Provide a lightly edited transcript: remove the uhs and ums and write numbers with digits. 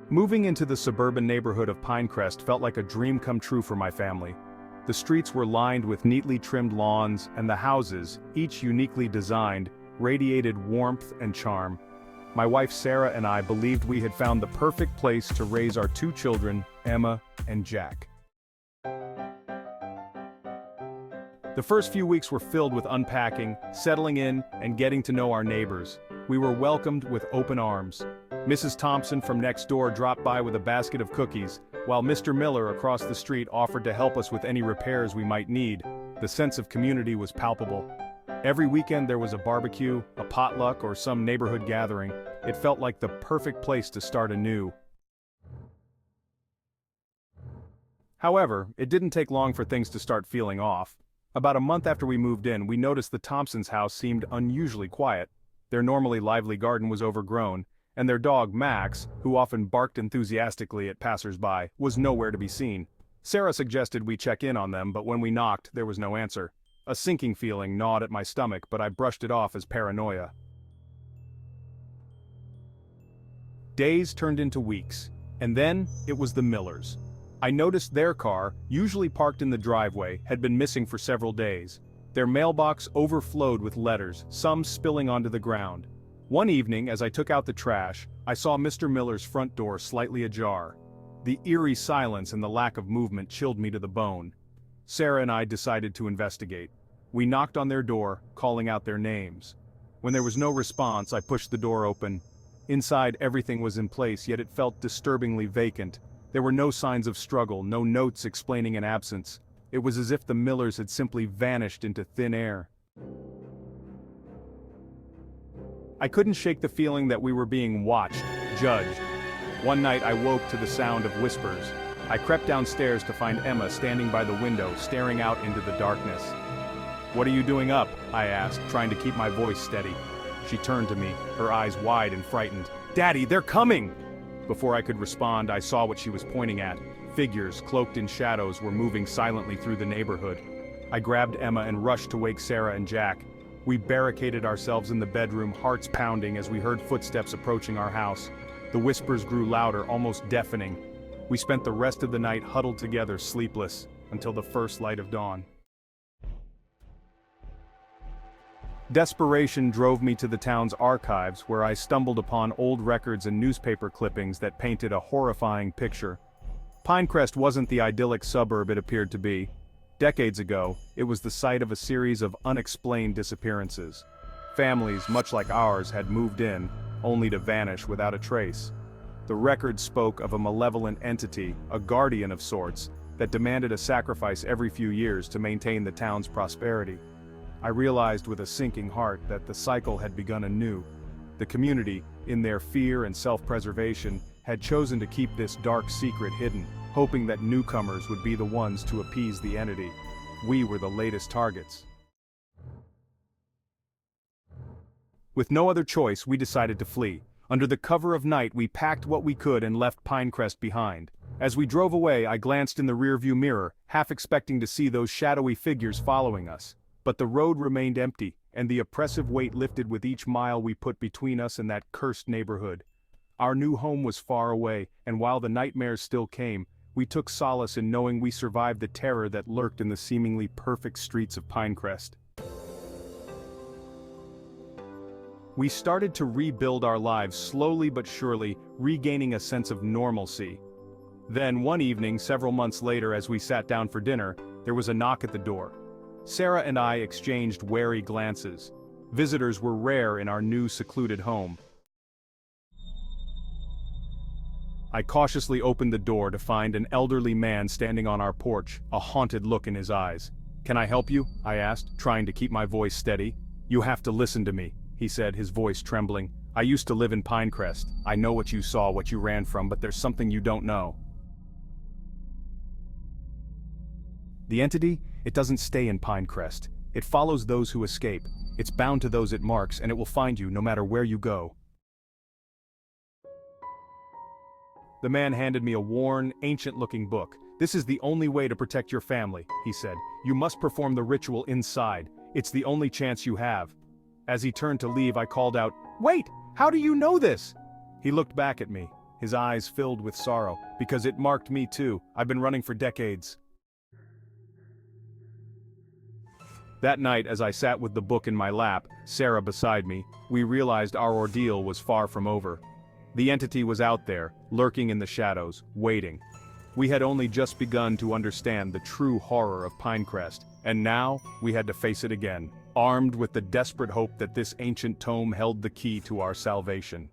Moving into the suburban neighborhood of Pinecrest felt like a dream come true for my family. The streets were lined with neatly trimmed lawns, and the houses, each uniquely designed, radiated warmth and charm. My wife Sarah and I believed we had found the perfect place to raise our two children, Emma and Jack. The first few weeks were filled with unpacking, settling in, and getting to know our neighbors. We were welcomed with open arms. Mrs. Thompson from next door dropped by with a basket of cookies, while Mr. Miller across the street offered to help us with any repairs we might need. The sense of community was palpable. Every weekend there was a barbecue, a potluck, or some neighborhood gathering. It felt like the perfect place to start anew. However, it didn't take long for things to start feeling off. About a month after we moved in, we noticed the Thompsons' house seemed unusually quiet. Their normally lively garden was overgrown, and their dog Max, who often barked enthusiastically at passers-by, was nowhere to be seen. Sarah suggested we check in on them, but when we knocked, there was no answer. A sinking feeling gnawed at my stomach, but I brushed it off as paranoia. Days turned into weeks, and then it was the Millers. I noticed their car, usually parked in the driveway, had been missing for several days. Their mailbox overflowed with letters, some spilling onto the ground. One evening, as I took out the trash, I saw Mr. Miller's front door slightly ajar. The eerie silence and the lack of movement chilled me to the bone. Sarah and I decided to investigate. We knocked on their door, calling out their names. When there was no response, I pushed the door open. Inside, everything was in place, yet it felt disturbingly vacant. There were no signs of struggle, no notes explaining an absence. It was as if the Millers had simply vanished into thin air. I couldn't shake the feeling that we were being watched, judged. One night I woke to the sound of whispers. I crept downstairs to find Emma standing by the window, staring out into the darkness. "What are you doing up?" I asked, trying to keep my voice steady. She turned to me, her eyes wide and frightened. "Daddy, they're coming!" Before I could respond, I saw what she was pointing at. Figures, cloaked in shadows, were moving silently through the neighborhood. I grabbed Emma and rushed to wake Sarah and Jack. We barricaded ourselves in the bedroom, hearts pounding as we heard footsteps approaching our house. The whispers grew louder, almost deafening. We spent the rest of the night huddled together, sleepless, until the first light of dawn. Desperation drove me to the town's archives, where I stumbled upon old records and newspaper clippings that painted a horrifying picture. Pinecrest wasn't the idyllic suburb it appeared to be. Decades ago, it was the site of a series of unexplained disappearances. Families, much like ours, had moved in, only to vanish without a trace. The record spoke of a malevolent entity, a guardian of sorts, that demanded a sacrifice every few years to maintain the town's prosperity. I realized with a sinking heart that the cycle had begun anew. The community, in their fear and self-preservation, had chosen to keep this dark secret hidden, hoping that newcomers would be the ones to appease the entity. We were the latest targets. With no other choice, we decided to flee. Under the cover of night, we packed what we could and left Pinecrest behind. As we drove away, I glanced in the rearview mirror, half expecting to see those shadowy figures following us. But the road remained empty, and the oppressive weight lifted with each mile we put between us and that cursed neighborhood. Our new home was far away, and while the nightmares still came, we took solace in knowing we survived the terror that lurked in the seemingly perfect streets of Pinecrest. We started to rebuild our lives slowly but surely, regaining a sense of normalcy. Then one evening, several months later, as we sat down for dinner, there was a knock at the door. Sarah and I exchanged wary glances. Visitors were rare in our new secluded home. I cautiously opened the door to find an elderly man standing on our porch, a haunted look in his eyes. "Can I help you?" I asked, trying to keep my voice steady. "You have to listen to me," he said, his voice trembling. "I used to live in Pinecrest. I know what you saw, what you ran from, but there's something you don't know." The entity? It doesn't stay in Pinecrest. It follows those who escape. It's bound to those it marks, and it will find you no matter where you go. The man handed me a worn, ancient-looking book. "This is the only way to protect your family," he said. "You must perform the ritual inside. It's the only chance you have." As he turned to leave, I called out, "Wait! How do you know this?" He looked back at me, his eyes filled with sorrow, because it marked me too. I've been running for decades. That night, as I sat with the book in my lap, Sarah beside me, we realized our ordeal was far from over. The entity was out there, lurking in the shadows, waiting. We had only just begun to understand the true horror of Pinecrest, and now we had to face it again, armed with the desperate hope that this ancient tome held the key to our salvation.